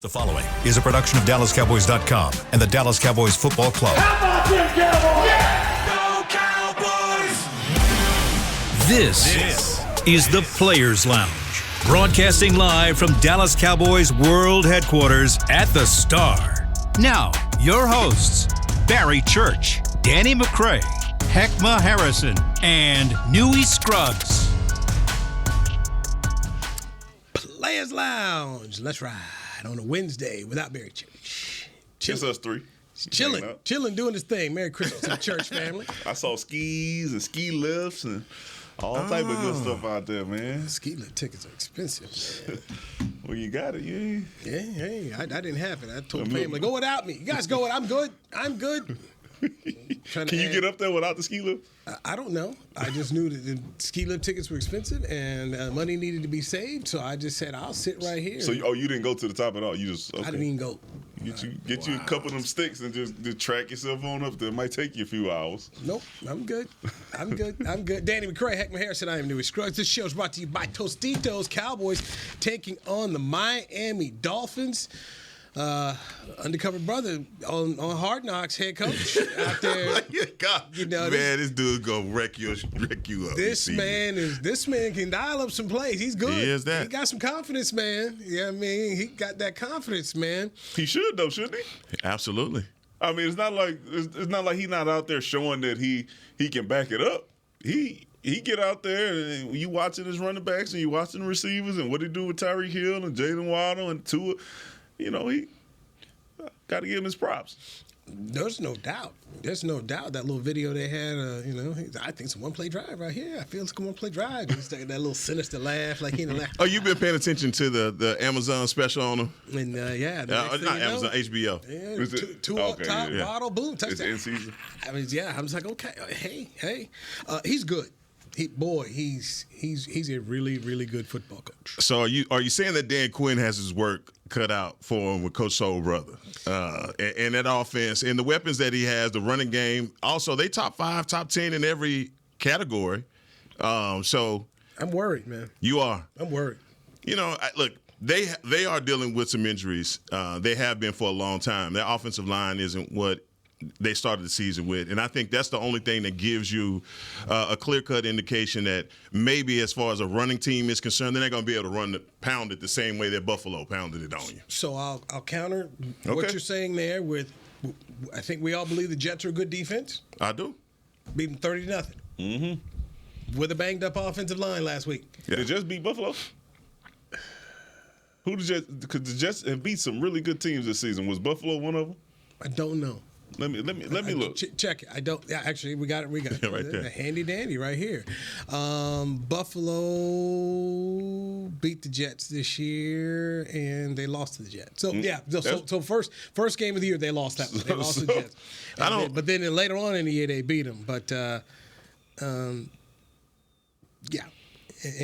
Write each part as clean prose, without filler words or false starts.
The following is a production of DallasCowboys.com and the Dallas Cowboys Football Club. How about them Cowboys? Yeah! Go Cowboys! This is the Players Lounge, broadcasting live from Dallas Cowboys World Headquarters at the Star. Now, your hosts, Barry Church, Danny McCray, Heckma Harrison, and Newey Scruggs. Players Lounge. Let's ride on a Wednesday without Barry Church. It's us three. Chilling, doing this thing. Merry Christmas to the church family. I saw skis and ski lifts and all type of good stuff out there, man. Ski lift tickets are expensive, man. Well, you got it, yeah. Yeah, hey, I didn't have it. I told the family, go without me. You guys go. I'm good. Can you get up there without the ski lift? I don't know. I just knew that the ski lift tickets were expensive and money needed to be saved, so I just said, I'll sit right here. So, you didn't go to the top at all? You just okay. I didn't even go. Get you a couple of them sticks and just track yourself on up there. It might take you a few hours. Nope, I'm good. I'm good. Danny McCray, Heckma Harrison, I am Newey Scruggs. This show is brought to you by Tostitos. Cowboys taking on the Miami Dolphins. Undercover brother on Hard Knocks, head coach out there. God, man, this dude gonna wreck you up. This man can dial up some plays. He's good. He is that. He got some confidence, man. Yeah, I mean, he got that confidence, man. He should though, shouldn't he? Absolutely. I mean, it's not like he's not out there showing that he can back it up. He get out there and you watching his running backs and you watching the receivers and what he do with Tyreek Hill and Jalen Waddle and Tua. You know, he got to give him his props. There's no doubt. That little video they had, I think it's a one-play drive right here. I feel it's a one-play drive. He's got that little sinister laugh, like he in the laugh. Oh, you've been paying attention to the Amazon special on him? And, not Amazon, HBO. Yeah, two up top, bottle, boom, touchdown. It's in season. I mean, yeah, I'm just like, okay, hey. He's good. He's a really, really good football coach. So are you saying that Dan Quinn has his work cut out for him with Coach Soul Brother? And that offense and the weapons that he has, the running game, also they top 5, top 10 in every category. So I'm worried, man. You are. I'm worried. Look, they are dealing with some injuries. They have been for a long time. Their offensive line isn't what they started the season with. And I think that's the only thing that gives you a clear-cut indication that maybe as far as a running team is concerned, they're not going to be able to pound it the same way that Buffalo pounded it on you. So I'll counter what you're saying there with, I think we all believe the Jets are a good defense. I do. Beat them 30-0. Mm-hmm. With a banged-up offensive line last week. Yeah. Did the Jets beat Buffalo? Who the Jets? Because the Jets have beat some really good teams this season. Was Buffalo one of them? I don't know. Let me look. Check it. I don't. Yeah, actually, we got it. Right there. Handy dandy right here. Buffalo beat the Jets this year, and they lost to the Jets. So so first game of the year they lost that one. They lost to the Jets. But then later on in the year they beat them. But And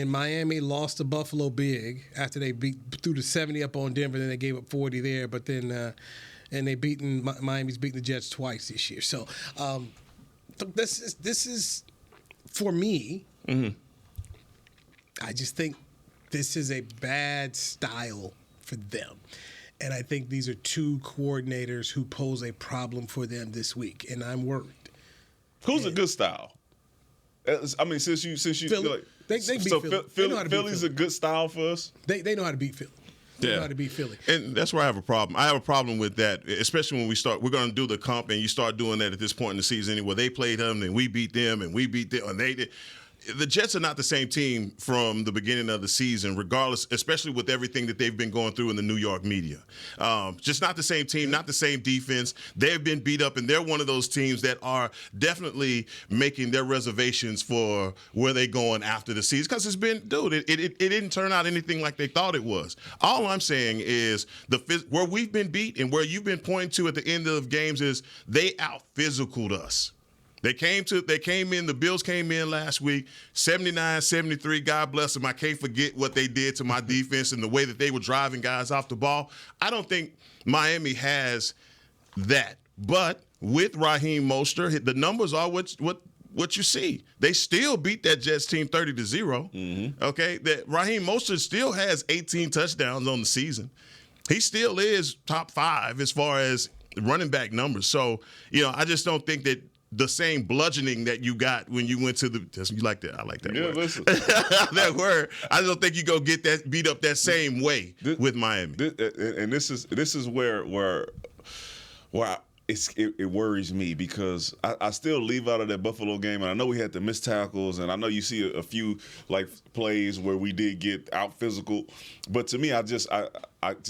Miami lost to Buffalo big after they threw the 70 up on Denver. Then they gave up 40 there. But then. And Miami's beaten the Jets twice this year. So this is for me. Mm-hmm. I just think this is a bad style for them, and I think these are two coordinators who pose a problem for them this week, and I'm worried. Who's a good style? I mean, since you Philly, like, they beat Philly. Philly's a good style for us. They know how to beat Philly. They know how to beat Philly. And that's where I have a problem. I have a problem with that, especially when we're going to do the comp, and you start doing that at this point in the season anyway. They played them, and we beat them, and we beat them, and they did. The Jets are not the same team from the beginning of the season, regardless, especially with everything that they've been going through in the New York media. Just not the same team, not the same defense. They've been beat up, and they're one of those teams that are definitely making their reservations for where they're going after the season. Because it didn't turn out anything like they thought it was. All I'm saying is where we've been beat and where you've been pointing to at the end of games is they out-physicaled us. The Bills came in last week, 79-73. God bless them. I can't forget what they did to my defense and the way that they were driving guys off the ball. I don't think Miami has that. But with Raheem Mostert, the numbers are what you see. They still beat that Jets team 30-0. Mm-hmm. Okay, that Raheem Mostert still has 18 touchdowns on the season. he still is top 5 as far as running back numbers. So, I just don't think that the same bludgeoning that you got when you went to you like that? I like that word. Listen. That word. I don't think you go get that beat up that same way with Miami. This is where it worries me, because I still leave out of that Buffalo game, and I know we had the missed tackles, and I know you see a few like plays where we did get out physical, but to me, I just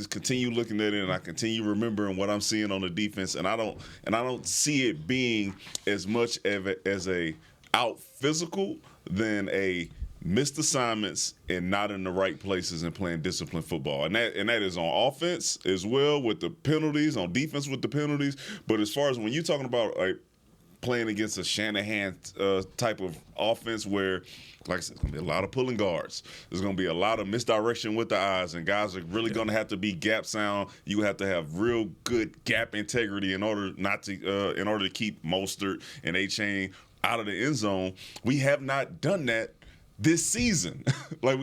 continue looking at it, and I continue remembering what I'm seeing on the defense, and I don't see it being as much as a out physical than a missed assignments and not in the right places and playing disciplined football. And that is on offense as well with the penalties, on defense with the penalties. But as far as when you're talking about playing against a Shanahan type of offense where, like I said, it's going to be a lot of pulling guards. There's going to be a lot of misdirection with the eyes, and guys are really going to have to be gap sound. You have to have real good gap integrity in order to keep Mostert and A-Chain out of the end zone. We have not done that this season.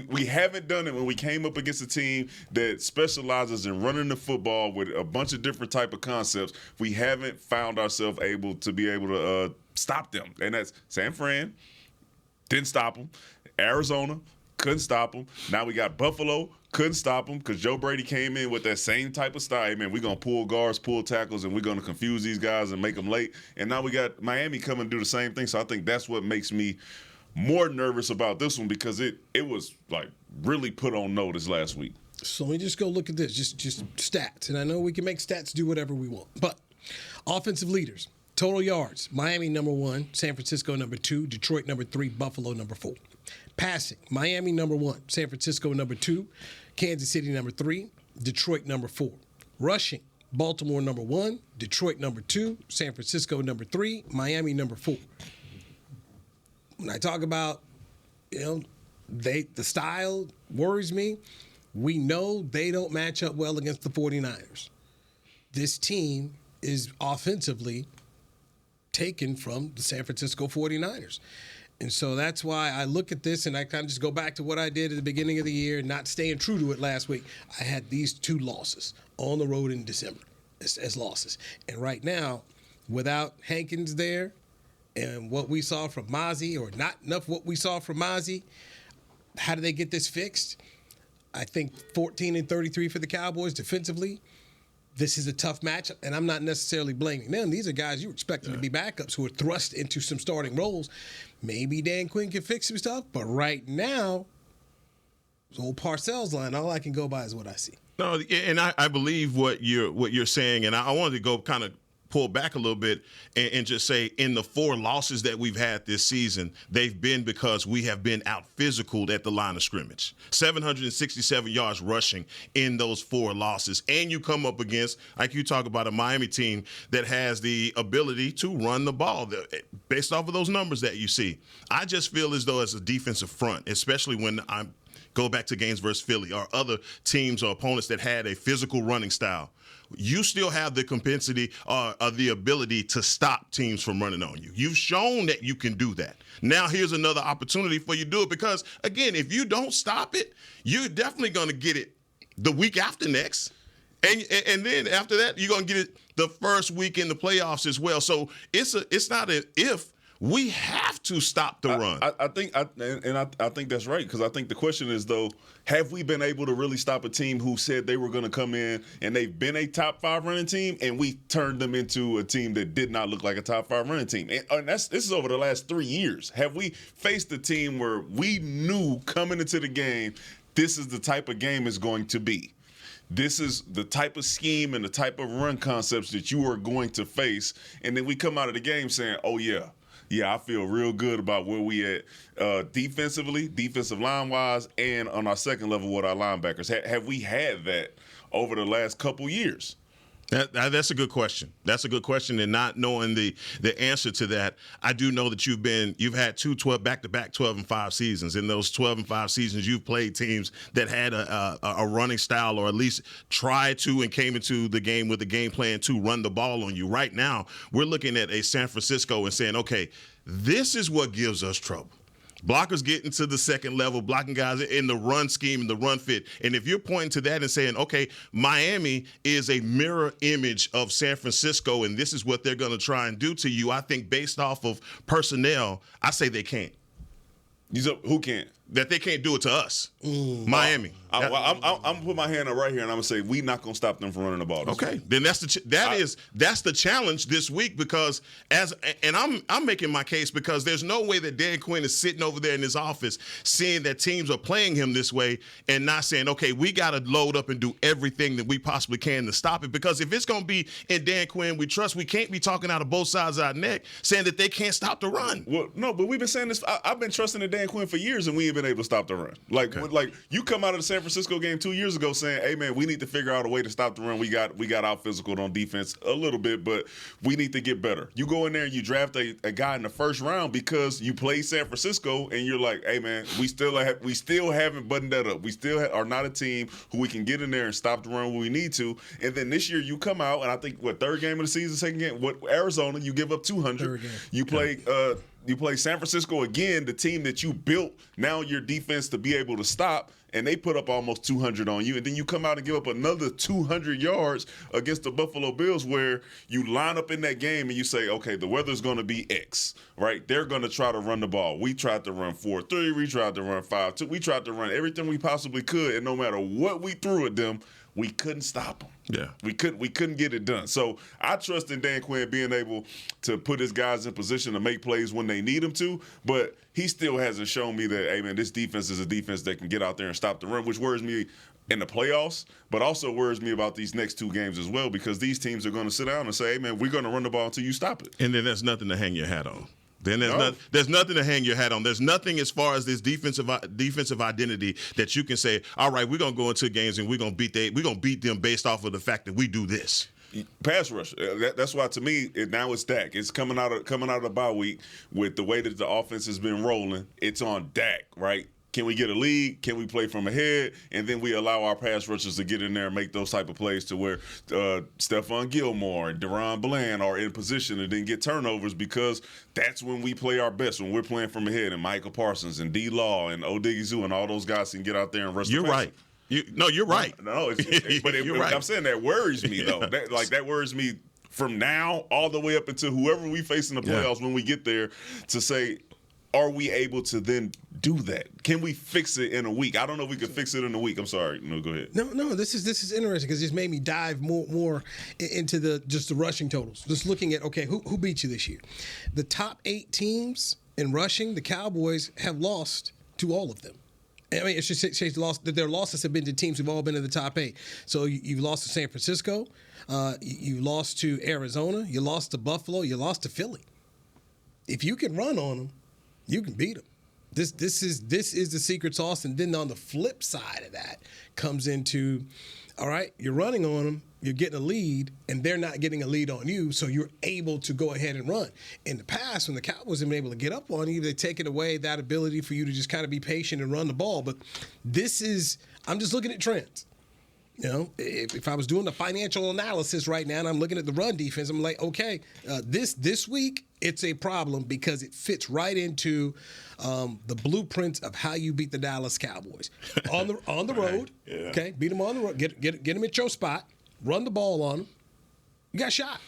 we haven't done it when we came up against a team that specializes in running the football with a bunch of different type of concepts. We haven't found ourselves able to stop them. And that's San Fran, didn't stop them. Arizona, couldn't stop them. Now we got Buffalo, couldn't stop them because Joe Brady came in with that same type of style. Hey, man, we're going to pull guards, pull tackles, and we're going to confuse these guys and make them late. And now we got Miami coming to do the same thing. So I think that's what makes me more nervous about this one, because it was like really put on notice last week. So let me just go look at this, just stats. And I know we can make stats do whatever we want. But offensive leaders, total yards, Miami number 1, San Francisco number 2, Detroit number 3, Buffalo number 4. Passing, Miami number 1, San Francisco number 2, Kansas City number 3, Detroit number 4. Rushing, Baltimore number 1, Detroit number 2, San Francisco number 3, Miami number 4. When I talk about, the style worries me, we know they don't match up well against the 49ers. This team is offensively taken from the San Francisco 49ers. And so that's why I look at this and I kind of just go back to what I did at the beginning of the year, not staying true to it last week. I had these 2 losses on the road in December as losses. And right now, without Hankins there, and what we saw from Mozzie, or not enough what we saw from Mozzie, how do they get this fixed? I think 14-33 for the Cowboys defensively. This is a tough matchup, and I'm not necessarily blaming them. These are guys you expect them to be backups who are thrust into some starting roles. Maybe Dan Quinn can fix some stuff, but right now, this old Parcells line, all I can go by is what I see. No, and I believe what you're saying, and I wanted to go kind of pull back a little bit and just say, in the 4 losses that we've had this season, they've been because we have been out physical at the line of scrimmage. 767 yards rushing in those 4 losses. And you come up against, like you talk about, a Miami team that has the ability to run the ball based off of those numbers that you see. I just feel as though as a defensive front, especially when I'm go back to games versus Philly or other teams or opponents that had a physical running style, you still have the compensity or the ability to stop teams from running on you. You've shown that you can do that. Now here's another opportunity for you to do it, because, again, if you don't stop it, you're definitely going to get it the week after next. And then after that, you're going to get it the first week in the playoffs as well. So it's not an if. We have to stop the run. I think that's right, because I think the question is, though, have we been able to really stop a team who said they were going to come in and they've been a top 5 running team, and we turned them into a team that did not look like a top 5 running team? And this is over the last 3 years. Have we faced a team where we knew coming into the game, this is the type of game it's going to be? This is the type of scheme and the type of run concepts that you are going to face, and then we come out of the game saying, oh, yeah, I feel real good about where we at defensively, defensive line-wise, and on our second level with our linebackers. Have we had that over the last couple years? That's a good question. That's a good question, and not knowing the answer to that, I do know that you've had 2 back-to-back 12-5 seasons. In those 12-5 seasons, you've played teams that had a running style, or at least tried to and came into the game with a game plan to run the ball on you. Right now, we're looking at a San Francisco and saying, okay, this is what gives us trouble. Blockers getting to the second level, blocking guys in the run scheme and the run fit. And if you're pointing to that and saying, okay, Miami is a mirror image of San Francisco, and this is what they're going to try and do to you, I think based off of personnel, I say they can't. Who can't? That they can't do it to us. Miami. I'm gonna put my hand up right here and I'm gonna say we not gonna stop them from running the ball. Okay, then that's the challenge this week because I'm making my case because there's no way that Dan Quinn is sitting over there in his office seeing that teams are playing him this way and not saying, okay, we got to load up and do everything that we possibly can to stop it. Because if it's gonna be in Dan Quinn we trust, we can't be talking out of both sides of our neck saying that they can't stop the run. Well, no, but we've been saying this. I've been trusting in Dan Quinn for years and we ain't been able to stop the run. Like you come out of the San Francisco game 2 years ago saying, hey man, we need to figure out a way to stop the run. We got out physical on defense a little bit, but we need to get better. You go in there and you draft a guy in the first round because you play San Francisco and you're like, hey man, we still haven't buttoned that up. We still are not a team who we can get in there and stop the run when we need to. And then this year you come out and I think third game of the season, second game, Arizona, you give up 200. You play you play San Francisco again, the team that you built now your defense to be able to stop, and they put up almost 200 on you. And then you come out and give up another 200 yards against the Buffalo Bills where you line up in that game and you say, okay, the weather's going to be X, right? They're going to try to run the ball. We tried to run 4-3. We tried to run 5-2. We tried to run everything we possibly could, and no matter what we threw at them, we couldn't stop them. Yeah, we couldn't get it done. So I trust in Dan Quinn being able to put his guys in position to make plays when they need him to. But he still hasn't shown me that, hey man, this defense is a defense that can get out there and stop the run, which worries me in the playoffs, but also worries me about these next two games as well because these teams are going to sit down and say, hey man, we're going to run the ball until you stop it. And then there's nothing to hang your hat on. Then there's nothing to hang your hat on. There's nothing as far as this defensive identity that you can say, all right, we're gonna go into games and we're gonna beat them based off of the fact that we do this. Pass rush. That's why to me now it's Dak. It's coming out of the bye week with the way that the offense has been rolling. It's on Dak, right? Can we get a lead? Can we play from ahead? And then we allow our pass rushers to get in there and make those type of plays to where Stephon Gilmore and Deron Bland are in position and then get turnovers because that's when we play our best, when we're playing from ahead. And Michael Parsons and D-Law and Odighizu and all those guys can get out there and rush the passer. You're right. You're right. Right. I'm saying that worries me, though. That worries me from now all the way up until whoever we face in the playoffs when we get there to say, are we able to then do that? Can we fix it in a week? I don't know if we can fix it in a week. I'm sorry. No, go ahead. No. This is interesting because this made me dive more into the rushing totals. Just looking at who beat you this year? The top 8 teams in rushing, the Cowboys have lost to all of them. I mean, it's just that their losses have been to teams who've all been in the top 8. So you've lost to San Francisco, you lost to Arizona, you lost to Buffalo, you lost to Philly. If you can run on them, you can beat them. This is the secret sauce. And then on the flip side of that comes into, all right, you're running on them, you're getting a lead, and they're not getting a lead on you, so you're able to go ahead and run. In the past, when the Cowboys have been able to get up on you, they've taken away that ability for you to just kind of be patient and run the ball. But I'm just looking at trends. You know, if I was doing the financial analysis right now and I'm looking at the run defense, I'm like, okay, this week it's a problem because it fits right into the blueprint of how you beat the Dallas Cowboys on the road. Yeah. Okay, beat them on the road, get them at your spot, run the ball on them. You got shot,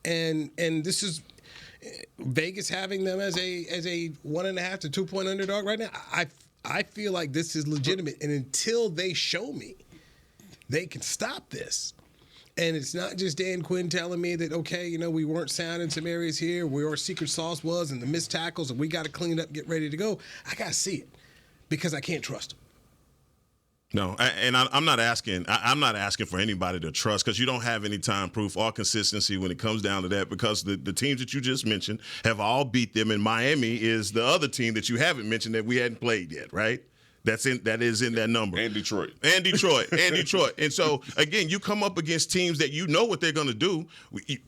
and this is Vegas having them as a 1.5 to 2 point underdog right now. I feel like this is legitimate, and until they show me they can stop this. And it's not just Dan Quinn telling me that, okay, we weren't sound in some areas here where our secret sauce was and the missed tackles and we got to clean it up, get ready to go. I got to see it because I can't trust him. No, and I'm not asking. I'm not asking for anybody to trust because you don't have any time proof or consistency when it comes down to that because the teams that you just mentioned have all beat them, and Miami is the other team that you haven't mentioned that we hadn't played yet, right? That is in that number. And Detroit. And so, again, you come up against teams that you know what they're going to do.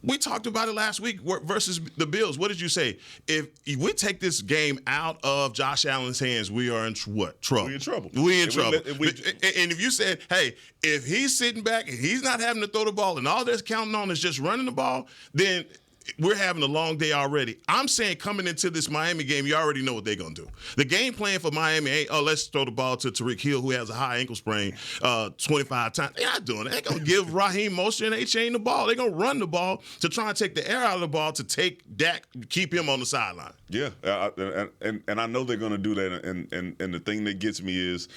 We talked about it last week versus the Bills. What did you say? If we take this game out of Josh Allen's hands, we are in what? Trouble. We're in trouble. And if you said, hey, if he's sitting back and he's not having to throw the ball and all they're counting on is just running the ball, then we're having a long day already. I'm saying coming into this Miami game, you already know what they're going to do. The game plan for Miami ain't, let's throw the ball to Tariq Hill, who has a high ankle sprain 25 times. They're not doing that. They're going to give Raheem Mostert and A-Chain the ball. They're going to run the ball to try and take the air out of the ball to take Dak, keep him on the sideline. Yeah, and I know they're going to do that. And the thing that gets me is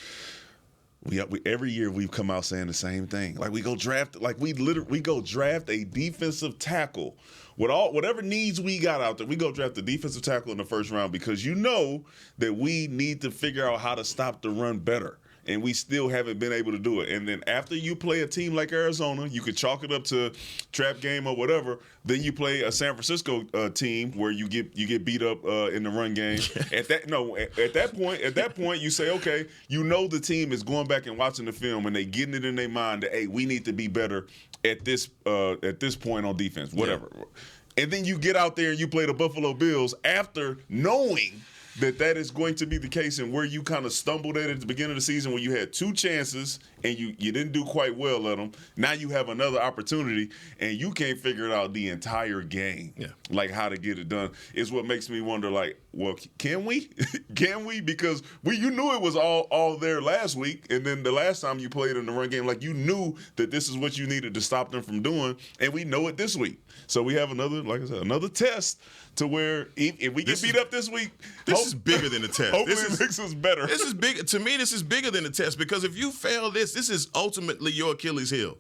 we every year we've come out saying the same thing. Like we go draft a defensive tackle with whatever needs we got out there. We go draft the defensive tackle in the first round because you know that we need to figure out how to stop the run better. And we still haven't been able to do it. And then after you play a team like Arizona, you could chalk it up to trap game or whatever. Then you play a San Francisco team where you get beat up in the run game. At that point, you say, okay, you know the team is going back and watching the film and they getting it in their mind that, hey, we need to be better at this point on defense, whatever. Yeah. And then you get out there and you play the Buffalo Bills after knowing that is going to be the case, and where you kind of stumbled at the beginning of the season when you had 2 chances and you didn't do quite well at them. Now you have another opportunity and you can't figure it out the entire game. Yeah. Like how to get it done is what makes me wonder, like, well, can we? Can we? Because you knew it was all there last week, and then the last time you played in the run game, like you knew that this is what you needed to stop them from doing, and we know it this week. So we have another test to where if we get beat up this week, this is bigger than the test. Hopefully it makes us better. This is big. To me, this is bigger than the test because if you fail this is ultimately your Achilles heel.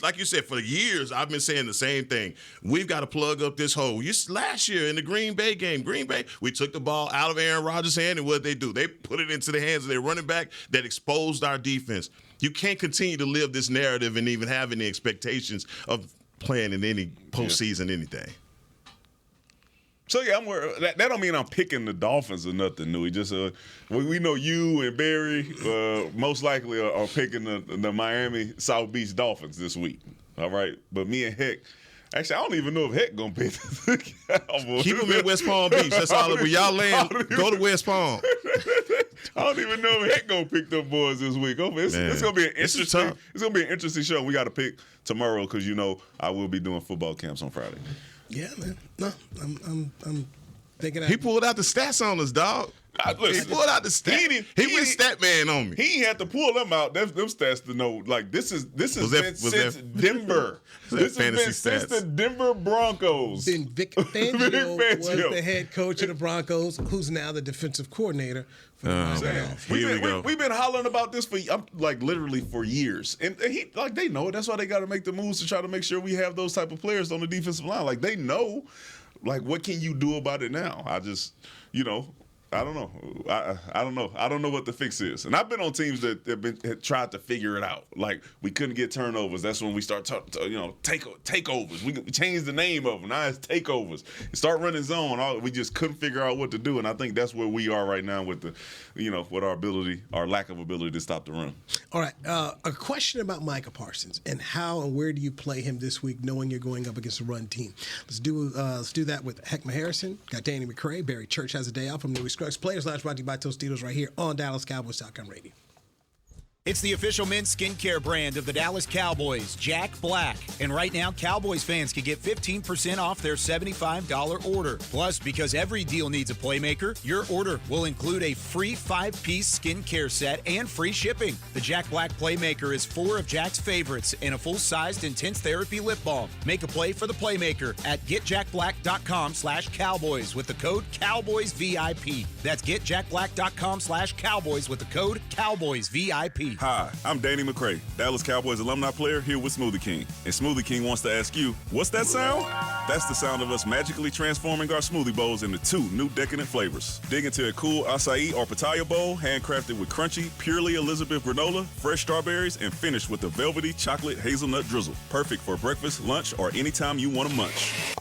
Like you said, for years, I've been saying the same thing. We've got to plug up this hole. Last year in the Green Bay game, we took the ball out of Aaron Rodgers' hand, and what did they do? They put it into the hands of their running back that exposed our defense. You can't continue to live this narrative and even have any expectations of playing in any postseason anything. So yeah, I'm worried. That don't mean I'm picking the Dolphins or nothing, Nui. Just we know you and Barry most likely are picking the Miami South Beach Dolphins this week. All right, but me and Heck. Actually, I don't even know if Heck gonna pick the Cowboys. Keep them in West Palm Beach. That's all. Where y'all land, go to West Palm. I don't even know if Heck gonna pick them boys this week. It's gonna be an interesting. It's gonna be an interesting show. We got to pick tomorrow because I will be doing football camps on Friday. Yeah, man. No, I'm thinking. He pulled out the stats on us, dog. Listen, he pulled out the stats. He went stat man on me. He had to pull them out. Them stats to know. Like this has been since Denver. This has been since the Denver Broncos. Then Vic Fangio was the head coach of the Broncos, who's now the defensive coordinator for the Broncos. We've been hollering about this for literally for years, and they know it. That's why they got to make the moves to try to make sure we have those type of players on the defensive line. Like they know, like what can you do about it now? I just, I don't know. I don't know. I don't know what the fix is. And I've been on teams that have tried to figure it out. Like we couldn't get turnovers. That's when we start takeovers. We changed the name of them. Now it's takeovers. Start running zone. We just couldn't figure out what to do. And I think that's where we are right now with with our lack of ability to stop the run. All right. A question about Micah Parsons and how and where do you play him this week, knowing you're going up against a run team? Let's do that with Heckma Harrison. Got Danny McCray. Barry Church has a day off from Newey Scruggs. Players Lounge brought to you by Tostitos right here on DallasCowboys.com radio. It's the official men's skincare brand of the Dallas Cowboys, Jack Black. And right now, Cowboys fans can get 15% off their $75 order. Plus, because every deal needs a playmaker, your order will include a free 5-piece skincare set and free shipping. The Jack Black Playmaker is 4 of Jack's favorites and a full-sized intense therapy lip balm. Make a play for the playmaker at getjackblack.com/Cowboys with the code CowboysVIP. That's getjackblack.com/Cowboys with the code CowboysVIP. Hi, I'm Danny McCray, Dallas Cowboys alumni player here with Smoothie King. And Smoothie King wants to ask you, what's that sound? That's the sound of us magically transforming our smoothie bowls into 2 new decadent flavors. Dig into a cool acai or pitaya bowl, handcrafted with crunchy, purely Elizabeth granola, fresh strawberries, and finished with a velvety chocolate hazelnut drizzle. Perfect for breakfast, lunch, or anytime you want to munch.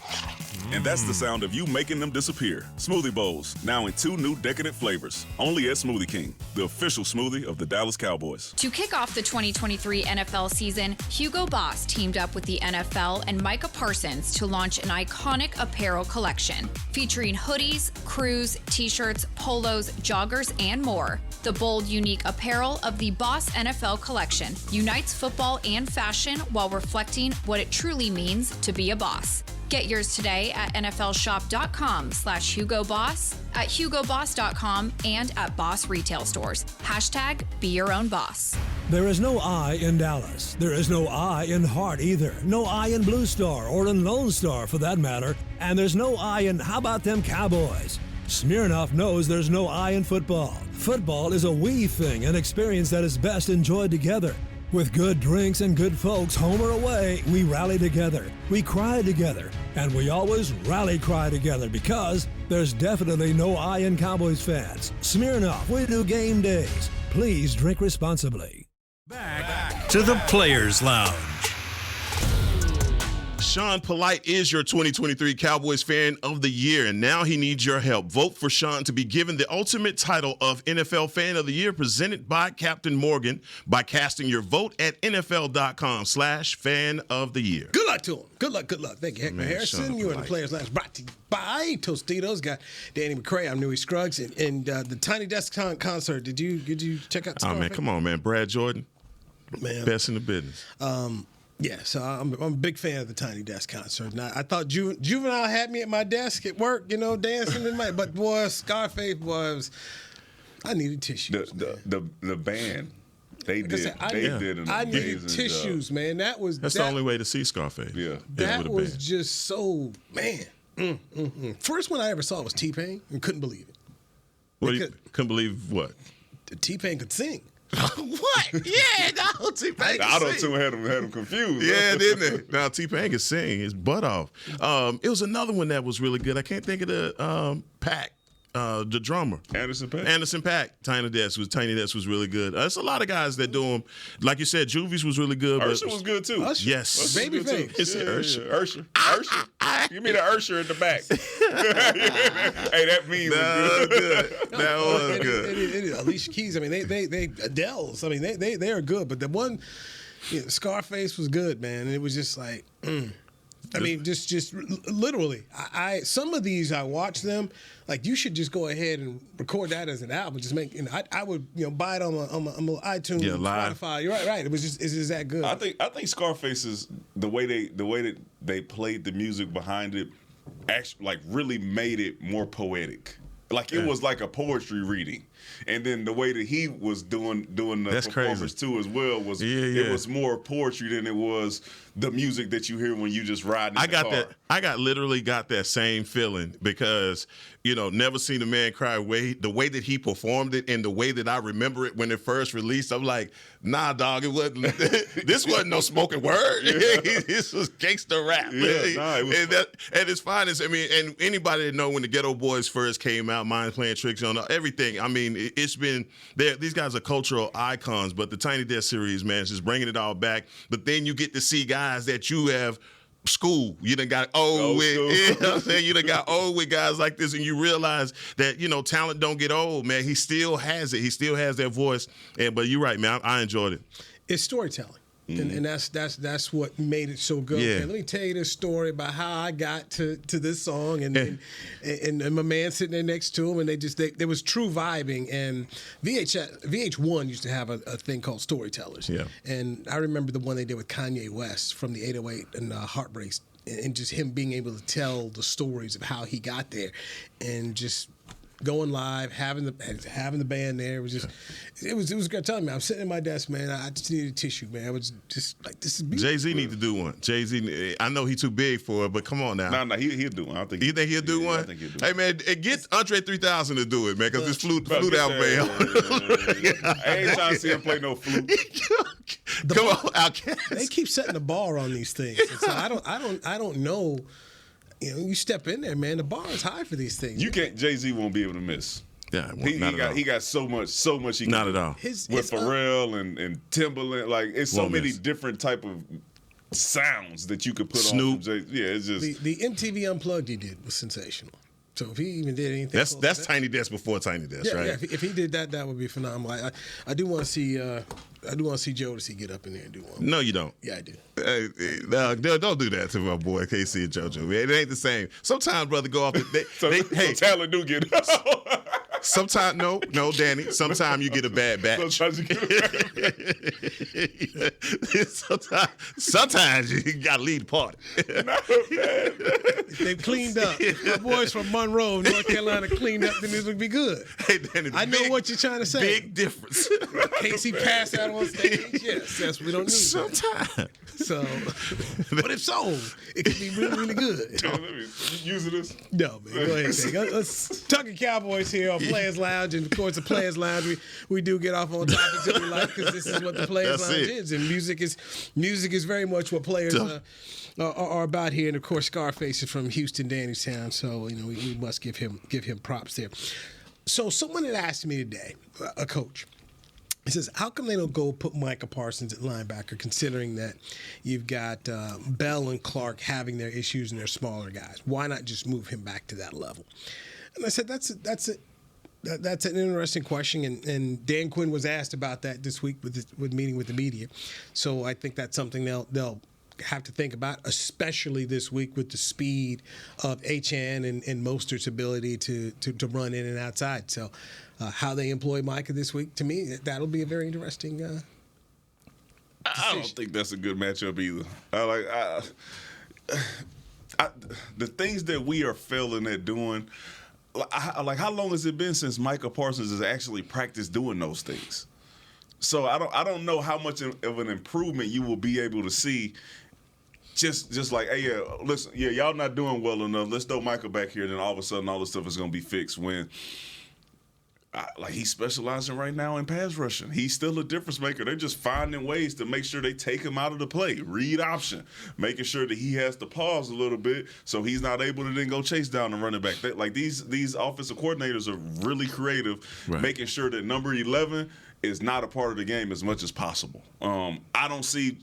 And that's the sound of you making them disappear. Smoothie bowls, now in 2 new decadent flavors. Only at Smoothie King, the official smoothie of the Dallas Cowboys. To kick off the 2023 NFL season, Hugo Boss teamed up with the NFL and Micah Parsons to launch an iconic apparel collection featuring hoodies, crews, t-shirts, polos, joggers, and more. The bold, unique apparel of the Boss NFL collection unites football and fashion while reflecting what it truly means to be a boss. Get yours today at nflshop.com/HugoBoss, at HugoBoss.com, and at Boss Retail Stores. #Be Your Own Boss. There is no I in Dallas. There is no I in Hart either. No I in Blue Star or in Lone Star for that matter. And there's no I in how about them Cowboys? Smirnoff knows there's no I in football. Football is a we thing, an experience that is best enjoyed together. With good drinks and good folks, home or away, we rally together, we cry together, and we always rally cry together because there's definitely no I in Cowboys fans. Smirnoff, we do game days. Please drink responsibly. Back to the Players Lounge. Sean Polite is your 2023 Cowboys Fan of the Year, and now he needs your help. Vote for Sean to be given the ultimate title of NFL Fan of the Year, presented by Captain Morgan, by casting your vote at NFL.com/Fan of the Year. Good luck to him. Good luck. Thank you, Heckman Harrison. Sean You and the Polite. Players Lounge brought to you by Tostitos. Got Danny McCray. I'm Newey Scruggs. And the Tiny Desk concert, did you check out Oh, man, Scarface? come on, man. Brad Jordan, Man. best in the business. Yeah, so I'm a big fan of the Tiny Desk concert. Now, I thought Juvenile had me at my desk at work, dancing in my. But boy, Scarface was. I needed tissues. The band, they Like I did. said, Did an I amazing needed tissues, job. man. That's the only way to see Scarface. Yeah. is That with a was band. just so man. First one I ever saw was T-Pain and couldn't believe it. What, you couldn't believe what? T-Pain could sing. What? Yeah, no, T-Pain The auto-tune had him confused. Yeah, didn't it? Now T-Pain can sing his butt off. It was another one that was really good. I can't think of the Pac, the drummer. Anderson Paak. Tiny Desk was really good. There's a lot of guys that do them. Like you said, Juvies was really good. Ursher was good too. Usher. Yes. Usher was good, too. Babyface. It's Ursher. Give me the Ursher in the back. Hey, that means That was good. That was It good. is. Alicia Keys. I mean, they Adele's. I mean, they are good. But the one, Scarface was good, man. And it was just like, I mean, just literally. I some of these I watch them. Like, you should just go ahead and record that as an album. Just make. I would buy it on my iTunes, live. Spotify. You're right. It was just it's just that good. I think Scarface is the way that they played the music behind it, actually like really made it more poetic. Like it was like a poetry reading, and then the way that he was doing the That's performance crazy. too as well was it was more poetry than it was the music that you hear when you just ride in the car. I literally got that same feeling because never seen a man cry the way that he performed it and the way that I remember it when it first released. I'm like, nah, dog, it wasn't. This wasn't no spoken word. This was gangster rap. It was and it's fine. I mean, and anybody that know when the Ghetto Boys first came out, Mind Playing Tricks on everything. I mean, it's been there. These guys are cultural icons, but the Tiny Desk series, man, is just bringing it all back. But then you get to see guys that you have. You done got old with, you know what I'm saying? You done got old with guys like this, and you realize that, talent don't get old, man. He still has it. He still has that voice. But you're right, man. I enjoyed it. It's storytelling. And that's what made it so good. Yeah. Okay, let me tell you this story about how I got to this song and my man sitting there next to him, and there was true vibing. And VH1 used to have a thing called Storytellers. Yeah. And I remember the one they did with Kanye West from the 808 and Heartbreaks, and just him being able to tell the stories of how he got there, and just going live, having the band there. It was just, it was great. Telling me, I'm sitting at my desk, man. I just needed a tissue, man. I was just like, this is beautiful. Jay-Z need to do one. Jay-Z, I know he's too big for it, but come on now. No, he'll do one. You think he'll do one? I think he'll do Hey, man, get Andre 3000 to do it, man, because this flute Get album, man. I ain't trying to see him play no flute. Come on, Outcast. They keep setting the bar on these things. And so I don't know. You step in there, man. The bar is high for these things. Jay-Z won't be able to miss. Yeah, He got so much he can Not do. at all. With Pharrell and Timbaland, like it's so Won't many miss. different type of sounds that you could put Snoop. on. From Jay. Yeah, it's just the MTV Unplugged he did was sensational. So if he even did anything, That's close to that, Tiny Desk before Tiny Desk, right? Yeah. If he did that, that would be phenomenal. I do want to see Jodeci get up in there and do one. No, you don't. Yeah, I do. No, don't do that to my boy KC and JoJo. Man. It ain't the same. Sometimes, brother, go off. so talent do get. Sometimes, no, Danny. Sometimes you get a bad batch. Sometimes you get a bad Sometimes you got to lead the party. They've cleaned up. My boys from Monroe, North Carolina, cleaned up, then this would be good. Hey, Danny, I know what you're trying to say. Big difference. Casey passed out on stage. Yes, we don't need Sometimes. that. So, but if so, it could be really, really good. Let me use this. No, man. Go ahead, Jake. Let's talking Cowboys here on Players Lounge, and of course, the Players Lounge we do get off on topics that we like because this is what the Players Lounge is, and music is very much what players are about here. And of course, Scarface is from Houston, Dannystown, so we must give him props there. So someone had asked me today, a coach. He says, how come they don't go put Micah Parsons at linebacker, considering that you've got Bell and Clark having their issues and they're smaller guys? Why not just move him back to that level? And I said, that's an interesting question. And Dan Quinn was asked about that this week with meeting with the media. So I think that's something they'll have to think about, especially this week with the speed of HN and Mostert's ability to run in and outside. So how they employ Micah this week, to me, that'll be a very interesting I don't think that's a good matchup either. The things that we are failing at doing, like how long has it been since Micah Parsons has actually practiced doing those things? So I don't know how much of an improvement you will be able to see. Just like, hey, listen, y'all not doing well enough. Let's throw Micah back here, and then all of a sudden, all this stuff is going to be fixed. When, he's specializing right now in pass rushing. He's still a difference maker. They're just finding ways to make sure they take him out of the play. Read option, making sure that he has to pause a little bit so he's not able to then go chase down the running back. These offensive coordinators are really creative, making sure that number 11 is not a part of the game as much as possible. I don't see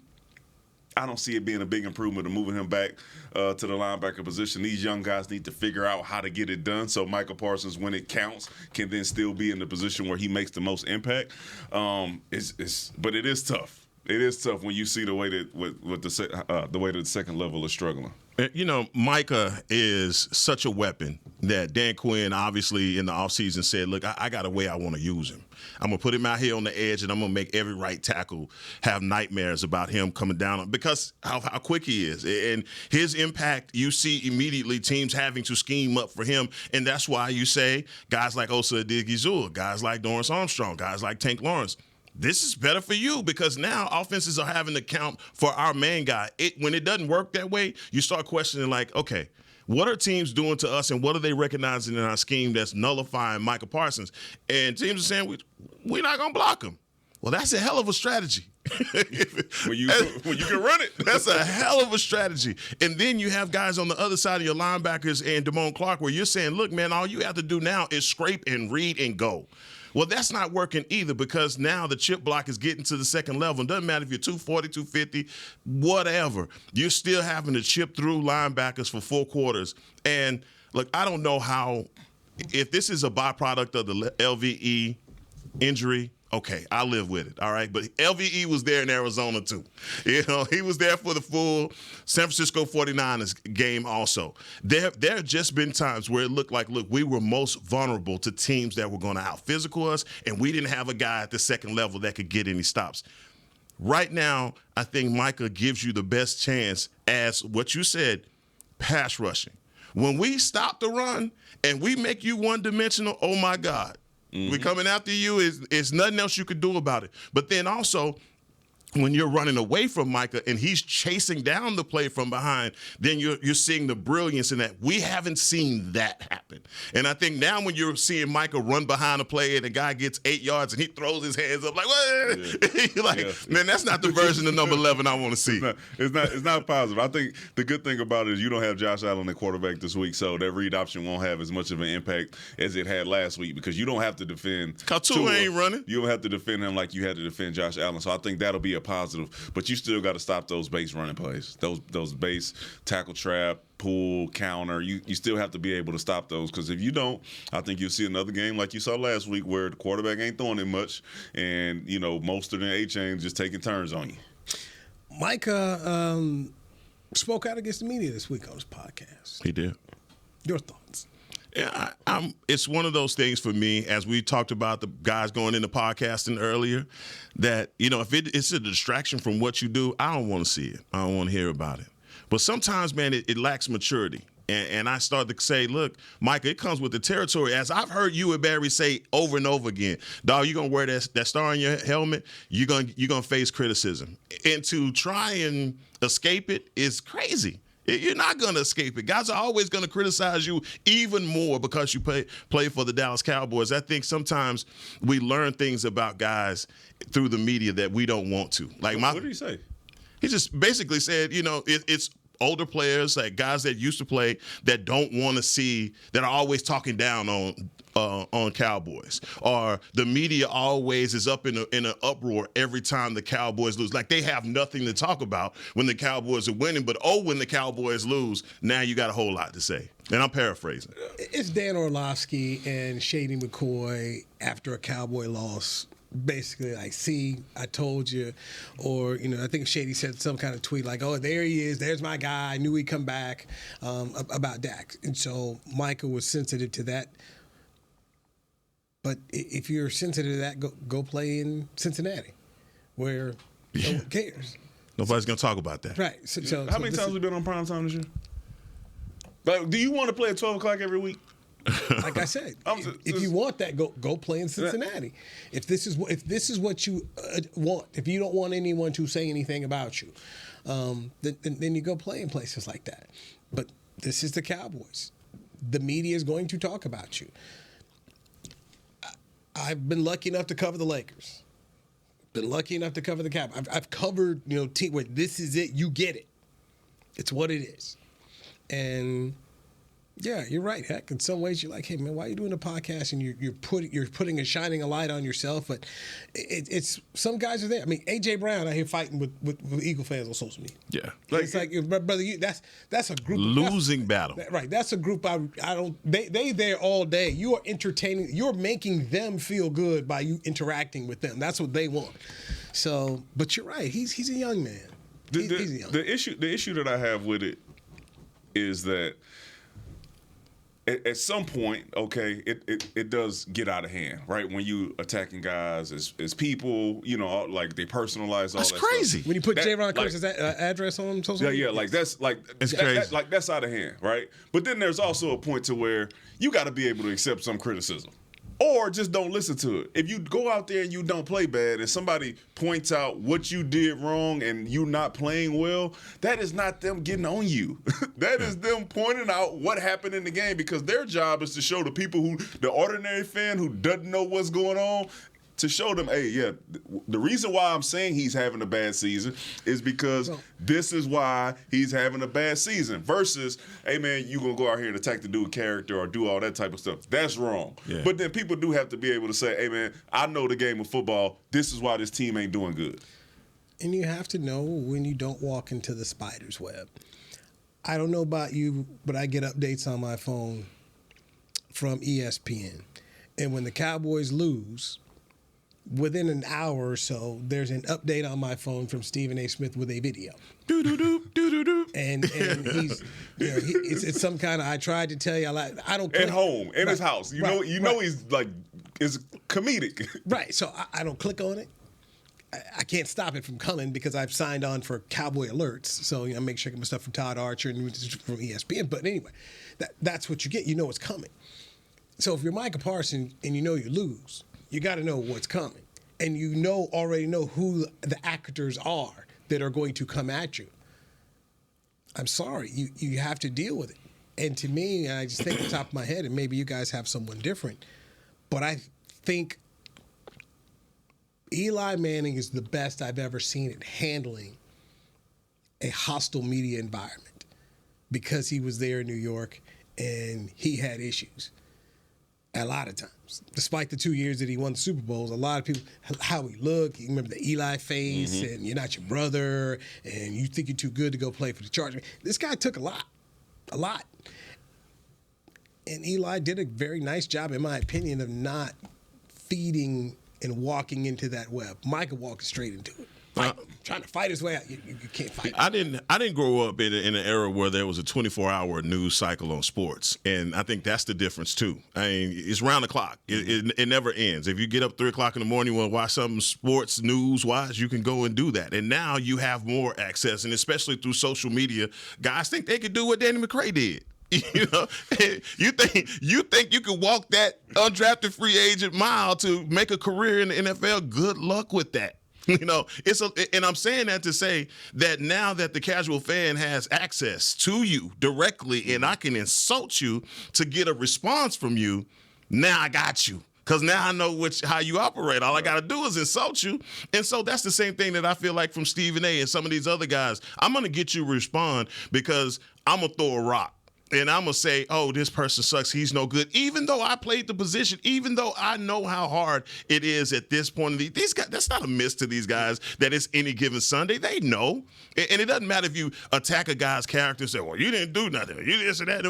it being a big improvement of moving him back to the linebacker position. These young guys need to figure out how to get it done so Micah Parsons, when it counts, can then still be in the position where he makes the most impact. But it is tough. It is tough when you see the way that the second level is struggling. Micah is such a weapon that Dan Quinn obviously in the offseason said, look, I got a way I want to use him. I'm going to put him out here on the edge, and I'm going to make every right tackle have nightmares about him coming down because how quick he is. And his impact, you see immediately teams having to scheme up for him, and that's why you say guys like Osa Odighizuwa, guys like Dorrance Armstrong, guys like Tank Lawrence, this is better for you because now offenses are having to count for our main guy. When it doesn't work that way, you start questioning like, okay, what are teams doing to us and what are they recognizing in our scheme that's nullifying Micah Parsons? And teams are saying, we're not going to block him. Well, that's a hell of a strategy. when you can run it. That's a hell of a strategy. And then you have guys on the other side of your linebackers and Damone Clark where you're saying, look, man, all you have to do now is scrape and read and go. Well, that's not working either because now the chip block is getting to the second level. It doesn't matter if you're 240, 250, whatever. You're still having to chip through linebackers for 4 quarters. And, look, I don't know if this is a byproduct of the LVE injury, okay, I live with it, all right? But LVE was there in Arizona, too. He was there for the full San Francisco 49ers game also. There have just been times where it looked like, look, we were most vulnerable to teams that were going to out-physical us, and we didn't have a guy at the second level that could get any stops. Right now, I think Micah gives you the best chance as what you said, pass rushing. When we stop the run and we make you one-dimensional, oh, my God. Mm-hmm. We're coming after you. It's nothing else you could do about it. But then also, when you're running away from Micah and he's chasing down the play from behind, then you're seeing the brilliance in that. We haven't seen that happen. And I think now when you're seeing Micah run behind a play and the guy gets 8 yards and he throws his hands up like, what? Man, that's not the version of number 11 I want to see. It's not positive. I think the good thing about it is you don't have Josh Allen at quarterback this week, so that read option won't have as much of an impact as it had last week because you don't have to defend. Tua ain't running. You don't have to defend him like you had to defend Josh Allen. So I think that'll be a positive, but you still got to stop those base running plays, those base tackle trap, pull, counter. You still have to be able to stop those because if you don't, I think you'll see another game like you saw last week where the quarterback ain't throwing it much and, Mostert and A-Chain just taking turns on you. Micah spoke out against the media this week on his podcast. He did. Your thoughts? Yeah, it's one of those things for me, as we talked about the guys going into podcasting earlier, that, if it's a distraction from what you do, I don't want to see it. I don't want to hear about it. But sometimes, man, it lacks maturity. And I started to say, look, Micah, it comes with the territory. As I've heard you and Barry say over and over again, dog, you're going to wear that star on your helmet, you're gonna face criticism. And to try and escape it is crazy. You're not going to escape it. Guys are always going to criticize you even more because you play for the Dallas Cowboys. I think sometimes we learn things about guys through the media that we don't want to. Like, what did he say? He just basically said, it's older players, like guys that used to play, that don't want to see, that are always talking down on Cowboys, or the media always is up in an uproar every time the Cowboys lose. Like, they have nothing to talk about when the Cowboys are winning, but when the Cowboys lose, now you got a whole lot to say. And I'm paraphrasing. It's Dan Orlovsky and Shady McCoy after a Cowboy loss. Basically, like, see, I told you. Or, I think Shady said some kind of tweet like, oh, there he is. There's my guy. I knew he'd come back, about Dak. And so Micah was sensitive to that. But if you're sensitive to that, go play in Cincinnati, where no one cares. Nobody's going to talk about that. Right. So How many times have we been on primetime this year? Like, do you want to play at 12 o'clock every week? Like I said, if you want that, go play in Cincinnati. If this is what you want, if you don't want anyone to say anything about you, then you go play in places like that. But this is the Cowboys. The media is going to talk about you. I've been lucky enough to cover the Lakers. Been lucky enough to cover the Cowboys. I've covered team where this is it. You get it. It's what it is, and. Yeah, you're right. Heck, in some ways, you're like, hey, man, why are you doing a podcast and you're putting a shining a light on yourself? But it's some guys are there. I mean, A.J. Brown out here fighting with Eagle fans on social media. Yeah, it's like, brother, that's a group losing battle. Right, that's a group I don't. They there all day. You are entertaining. You're making them feel good by you interacting with them. That's what they want. So, but you're right. He's a young man. He's a young man. The issue that I have with it is that. At some point, okay, it does get out of hand, right? When you attacking guys as people, like they personalize all that. That's crazy. When you put J-Ron Curtis's address on social media? Yeah, like that's crazy. That's out of hand, right? But then there's also a point to where you got to be able to accept some criticism. Or just don't listen to it. If you go out there and you don't play bad and somebody points out what you did wrong and you not playing well, that is not them getting on you. That is them pointing out what happened in the game, because their job is to show the people the ordinary fan who doesn't know what's going on, to show them, hey, yeah, the reason why I'm saying he's having a bad season is because this is why he's having a bad season. Versus, hey, man, you going to go out here and attack the dude's character or do all that type of stuff. That's wrong. Yeah. But then people do have to be able to say, hey, man, I know the game of football. This is why this team ain't doing good. And you have to know when you don't walk into the spider's web. I don't know about you, but I get updates on my phone from ESPN. And when the Cowboys lose, within an hour or so, there's an update on my phone from Stephen A. Smith with a video. And he's, it's some kind of, I tried to tell you, I don't. At home, in his house. You know he's like, is comedic. Right. So I don't click on it. I can't stop it from coming because I've signed on for Cowboy Alerts. So I make sure I get my stuff from Todd Archer and from ESPN. But anyway, that's what you get. You know it's coming. So if you're Micah Parsons and you know you lose, you got to know what's coming. And already know who the actors are that are going to come at you. I'm sorry. You have to deal with it. And to me, I just think off the top of my head, and maybe you guys have someone different, but I think Eli Manning is the best I've ever seen at handling a hostile media environment, because he was there in New York and he had issues a lot of times. Despite the 2 years that he won the Super Bowls, a lot of people, how he looked, you remember the Eli face, and you're not your brother, and you think you're too good to go play for the Chargers. This guy took a lot. And Eli did a very nice job, in my opinion, of not feeding and walking into that web. Micah walked straight into it. trying to fight his way out. You can't fight. I didn't grow up in an era where there was a 24-hour news cycle on sports, and I think that's the difference too. I mean, it's round the clock. It never ends. If you get up 3 o'clock in the morning, you want to watch something sports news wise, you can go and do that. And now you have more access, and especially through social media, guys think they could do what Danny McCray did. You know, you think you can walk that undrafted free agent mile to make a career in the NFL? Good luck with that. You know, and I'm saying that to say that now that the casual fan has access to you directly, and I can insult you to get a response from you, now I got you. Because now I know how you operate. All I got to do is insult you. And so that's the same thing that I feel like from Stephen A. and some of these other guys. I'm going to get you to respond because I'm going to throw a rock. And I'm going to say, oh, this person sucks. He's no good. Even though I played the position, even though I know how hard it is at this point. These guys, that's not a miss to these guys that it's any given Sunday. They know. And it doesn't matter if you attack a guy's character and say, well, you didn't do nothing. You this or that.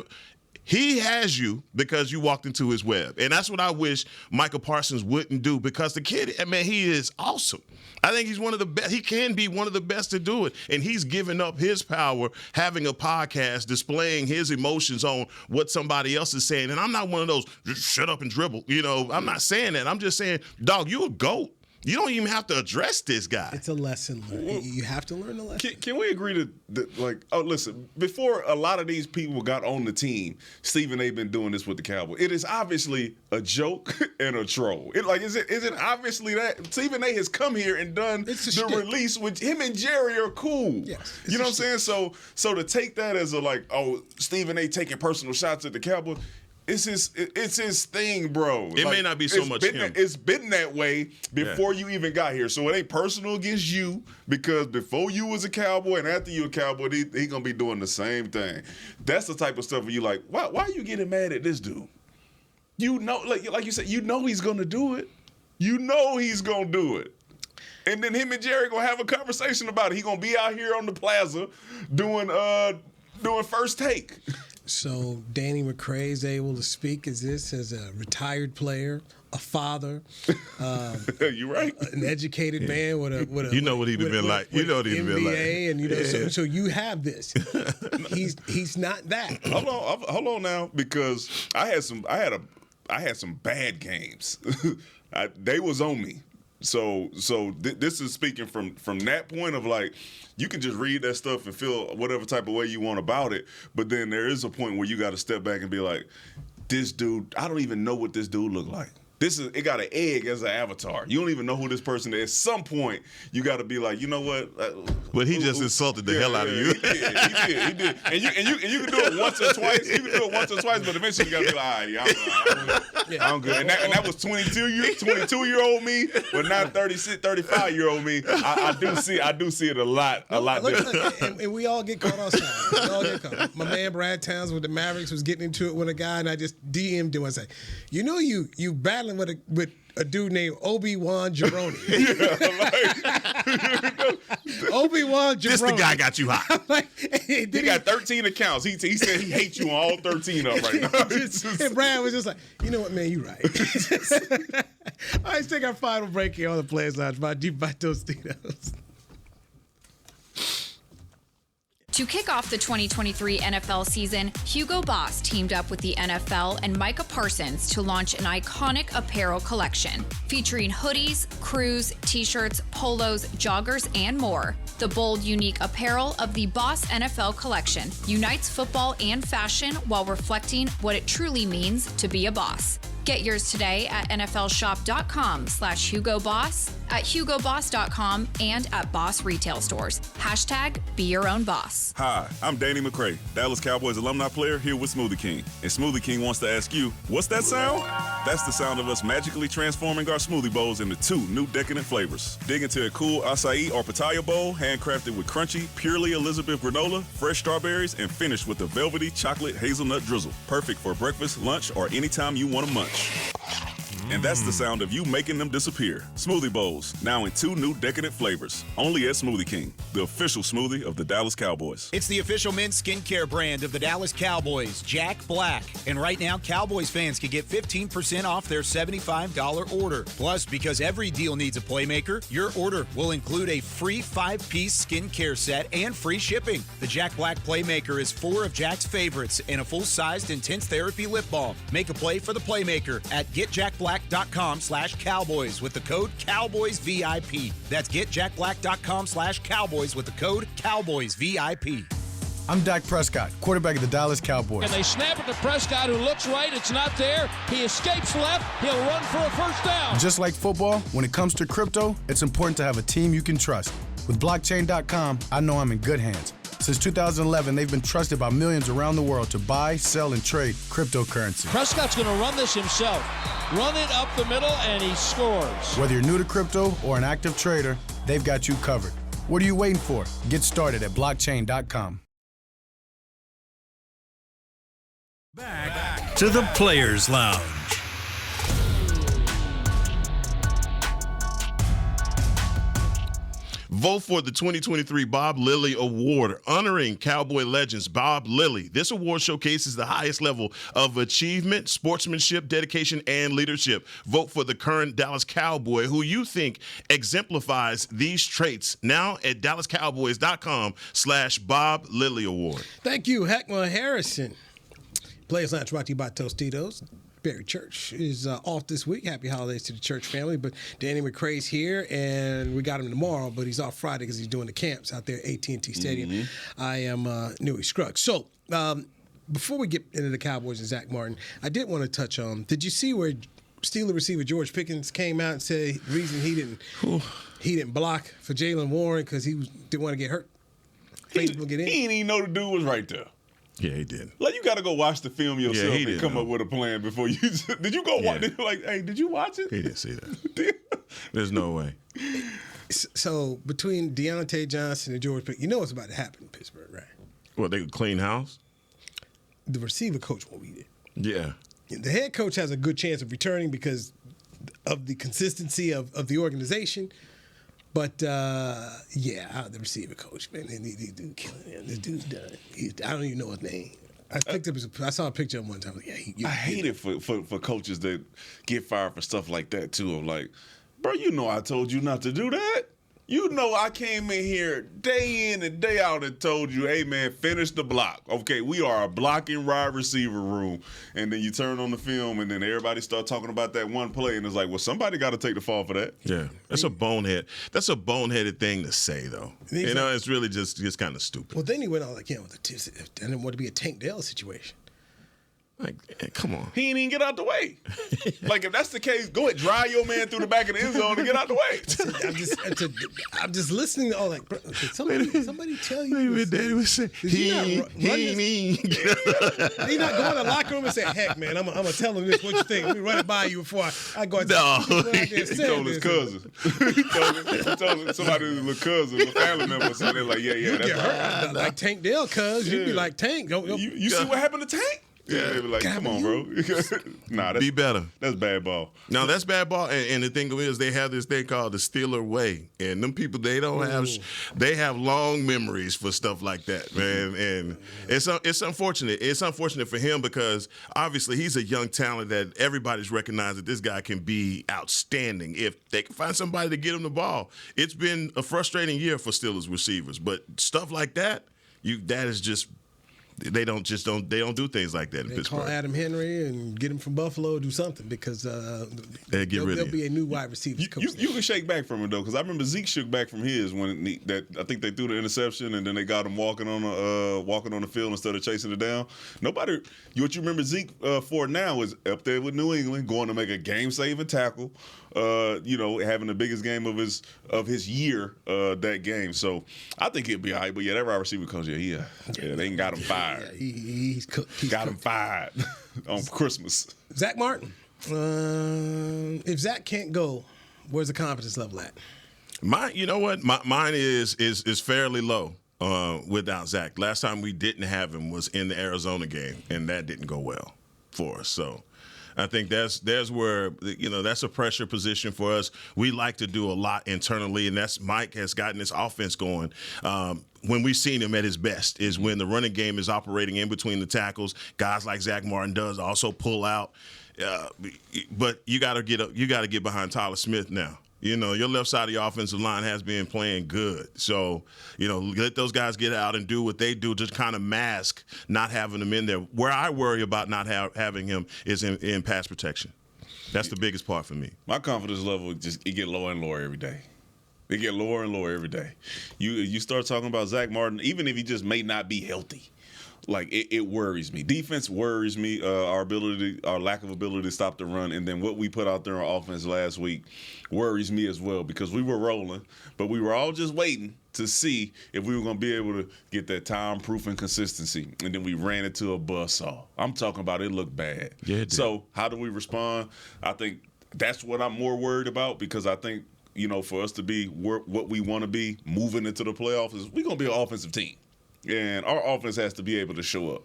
He has you because you walked into his web. And that's what I wish Micah Parsons wouldn't do, because the kid, man, he is awesome. I think he's one of the best. He can be one of the best to do it. And he's given up his power having a podcast, displaying his emotions on what somebody else is saying. And I'm not one of those, just shut up and dribble. You know, I'm not saying that. I'm just saying, dog, you a GOAT. You don't even have to address this guy. It's a lesson learned. You have to learn the lesson. Can we agree listen, before a lot of these people got on the team, Stephen A. been doing this with the Cowboys. It is obviously a joke and a troll. Is it obviously that? Stephen A. has come here and done the release with him and Jerry are cool. Yes. You know what I'm saying? So to take that as Stephen A. taking personal shots at the Cowboys, it's his thing, bro. It may not be so much him. It's been that way before you even got here. So it ain't personal against you, because before you was a Cowboy and after you a Cowboy, he gonna be doing the same thing. That's the type of stuff where you like, why are you getting mad at this dude? You know, like you said, you know he's gonna do it. You know he's gonna do it. And then him and Jerry gonna have a conversation about it. He gonna be out here on the plaza doing First Take. So Danny McCray is able to speak as a retired player, a father. You're right. An educated man with a you know what he'd have been like. You know what he'd have been like. And you know, so you have this. He's not that. Hold on now, because I had some bad games. They was on me. So this is speaking from that point of like, you can just read that stuff and feel whatever type of way you want about it, but then there is a point where you got to step back and be like, this dude, I don't even know what this dude look like. It got an egg as an avatar. You don't even know who this person is. At some point, you got to be like, you know what? But he just insulted the hell out of you. He did. And you can do it once or twice. You can do it once or twice, but eventually you got to be like, all right, I'm good. And that was 22-year-old me, but now 36, 35-year-old me. I do see it a lot different. And we all get caught outside. We all get caught. My man Brad Towns with the Mavericks was getting into it with a guy, and I just DM'd him and said, you know, you battling with a dude named Obi-Wan Jeroni. Obi-Wan Jeroni. This the guy got you hot. He got 13 accounts. He said he hates you on all 13 of them right now. And Brad was just like, you know what, man, you right. All right, let's take our final break here on the Players Lounge. My Deep by Tostitos. To kick off the 2023 NFL season, Hugo Boss teamed up with the NFL and Micah Parsons to launch an iconic apparel collection featuring hoodies, crews, t-shirts, polos, joggers, and more. The bold, unique apparel of the Boss NFL collection unites football and fashion while reflecting what it truly means to be a boss. Get yours today at nflshop.com/HugoBoss, at HugoBoss.com, and at Boss retail stores. #Be your own boss. Hi, I'm Danny McCray, Dallas Cowboys alumni player here with Smoothie King. And Smoothie King wants to ask you, what's that sound? That's the sound of us magically transforming our smoothie bowls into 2 new decadent flavors. Dig into a cool acai or pitaya bowl, handcrafted with crunchy, purely Elizabeth granola, fresh strawberries, and finished with a velvety chocolate hazelnut drizzle. Perfect for breakfast, lunch, or anytime you want to munch. And that's the sound of you making them disappear. Smoothie Bowls, now in 2 new decadent flavors. Only at Smoothie King, the official smoothie of the Dallas Cowboys. It's the official men's skincare brand of the Dallas Cowboys, Jack Black. And right now, Cowboys fans can get 15% off their $75 order. Plus, because every deal needs a playmaker, your order will include a free 5-piece skincare set and free shipping. The Jack Black Playmaker is 4 of Jack's favorites and a full-sized intense therapy lip balm. Make a play for the Playmaker at getjackblack.com/Cowboys with the code CowboysVIP. That's getjackblack.com/Cowboys with the code CowboysVIP. I'm Dak Prescott, quarterback of the Dallas Cowboys. And they snap it to Prescott, who looks right. It's not there. He escapes left. He'll run for a first down. Just like football, when it comes to crypto, it's important to have a team you can trust. With blockchain.com, I know I'm in good hands. Since 2011, they've been trusted by millions around the world to buy, sell, and trade cryptocurrency. Prescott's going to run this himself. Run it up the middle, and he scores. Whether you're new to crypto or an active trader, they've got you covered. What are you waiting for? Get started at blockchain.com. Back to the Players Lounge. Vote for the 2023 Bob Lilly Award, honoring Cowboy legends Bob Lilly. This award showcases the highest level of achievement, sportsmanship, dedication, and leadership. Vote for the current Dallas Cowboy who you think exemplifies these traits now at dallascowboys.com/Bob Lilly Award. Thank you, Heckma Harrison. Players Lounge brought to you by Tostitos. Barry Church is off this week. Happy holidays to the Church family. But Danny McCray's here, and we got him tomorrow, but he's off Friday because he's doing the camps out there at AT&T Stadium. Mm-hmm. I am Newey Scruggs. So before we get into the Cowboys and Zach Martin, I did want to touch on, did you see where Steeler receiver George Pickens came out and said the reason he didn't block for Jaylen Warren because he didn't want to get hurt? He didn't even know the dude was right there. Yeah, he did. Like, you got to go watch the film yourself and come up with a plan before you. Did you go watch it? Like, hey, did you watch it? He didn't see that. There's no way. So between Deontay Johnson and George Pickens, you know what's about to happen in Pittsburgh, right? Well, they could clean house? The receiver coach won't be there. Yeah. The head coach has a good chance of returning because of the consistency of the organization. But, the receiver coach, man, the dude killing him. This dude's done. I don't even know his name. I saw a picture of him one time. I hate it for coaches that get fired for stuff like that, too. I'm like, bro, you know I told you not to do that. You know I came in here day in and day out and told you, hey, man, finish the block. Okay, we are a blocking wide receiver room. And then you turn on the film, and then everybody start talking about that one play, and it's like, well, somebody got to take the fall for that. Yeah, that's a bonehead. That's a boneheaded thing to say, though. You know, it's really just kind of stupid. Well, then he went on like, I didn't want to be a Tank Dell situation. Like, come on. He didn't even get out the way. Like, if that's the case, go ahead, drive your man through the back of the end zone and get out the way. I'm just listening to all like, bro, somebody tell you. Maybe Daddy would say, he not go in the locker room and say, heck, man, I'm going to tell him this. What you think? Let me run it by you before I go out there. He told his cousin. he told somebody's little cousin, a family member, so they're like, yeah, that's right. Like Tank Dell, cuz. You'd be like, Tank. You see what happened to Tank? Yeah, they be like, come on, bro. Be better. That's bad ball. No, that's bad ball. And the thing is, they have this thing called the Steeler way. And them people, they have long memories for stuff like that, man. And it's unfortunate. It's unfortunate for him because obviously he's a young talent that everybody's recognized that this guy can be outstanding if they can find somebody to get him the ball. It's been a frustrating year for Steelers receivers, but stuff like that, that is just. They don't do things like that in Pittsburgh. Call Adam Henry and get him from Buffalo, do something because there'll be a new wide receiver coach. You can shake back from it though, because I remember Zeke shook back from his when I think they threw the interception and then they got him walking on the field instead of chasing it down. What you remember Zeke for now is up there with New England, going to make a game-saving tackle. Having the biggest game of his year that game. So I think he'll be all right. But that wide receiver coach, they ain't got him fired. Yeah, he's cooked. He's got him fired on Christmas. Zach Martin. If Zach can't go, where's the confidence level at? Mine is fairly low without Zach. Last time we didn't have him was in the Arizona game, and that didn't go well for us. So. I think there's where, that's a pressure position for us. We like to do a lot internally, and that's Mike has gotten this offense going. When we've seen him at his best is when the running game is operating in between the tackles. Guys like Zach Martin does also pull out. But you got to get behind Tyler Smith now. Your left side of the offensive line has been playing good. So, let those guys get out and do what they do to kind of mask not having them in there. Where I worry about not having him is in pass protection. That's the biggest part for me. My confidence level it get lower and lower every day. It get lower and lower every day. You start talking about Zach Martin, even if he just may not be healthy. Like, it worries me. Defense worries me, our lack of ability to stop the run. And then what we put out there on offense last week worries me as well, because we were rolling, but we were all just waiting to see if we were going to be able to get that time-proof and consistency. And then we ran into a buzzsaw. I'm talking about it looked bad. Yeah, it did. So how do we respond? I think that's what I'm more worried about, because I think, for us to be what we want to be moving into the playoffs, is we're going to be an offensive team. And our offense has to be able to show up.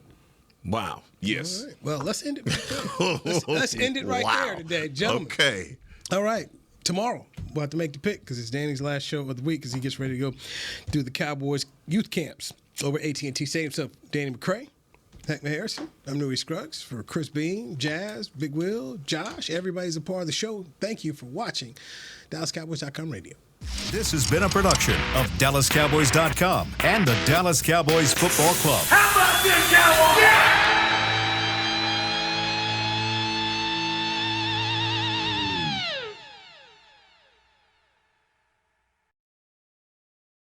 Wow. Yes. All right. Well, let's end it right there. let's end it right there today, gentlemen. Okay. All right. Tomorrow, we'll have to make the pick because it's Danny's last show of the week as he gets ready to go do the Cowboys youth camps over at AT&T Stadium. So, Danny McCray, Heckman Harrison, I'm Newey Scruggs. For Chris Beam, Jazz, Big Will, Josh, everybody's a part of the show. Thank you for watching DallasCowboys.com radio. This has been a production of DallasCowboys.com and the Dallas Cowboys Football Club. How about this, Cowboys? Yeah!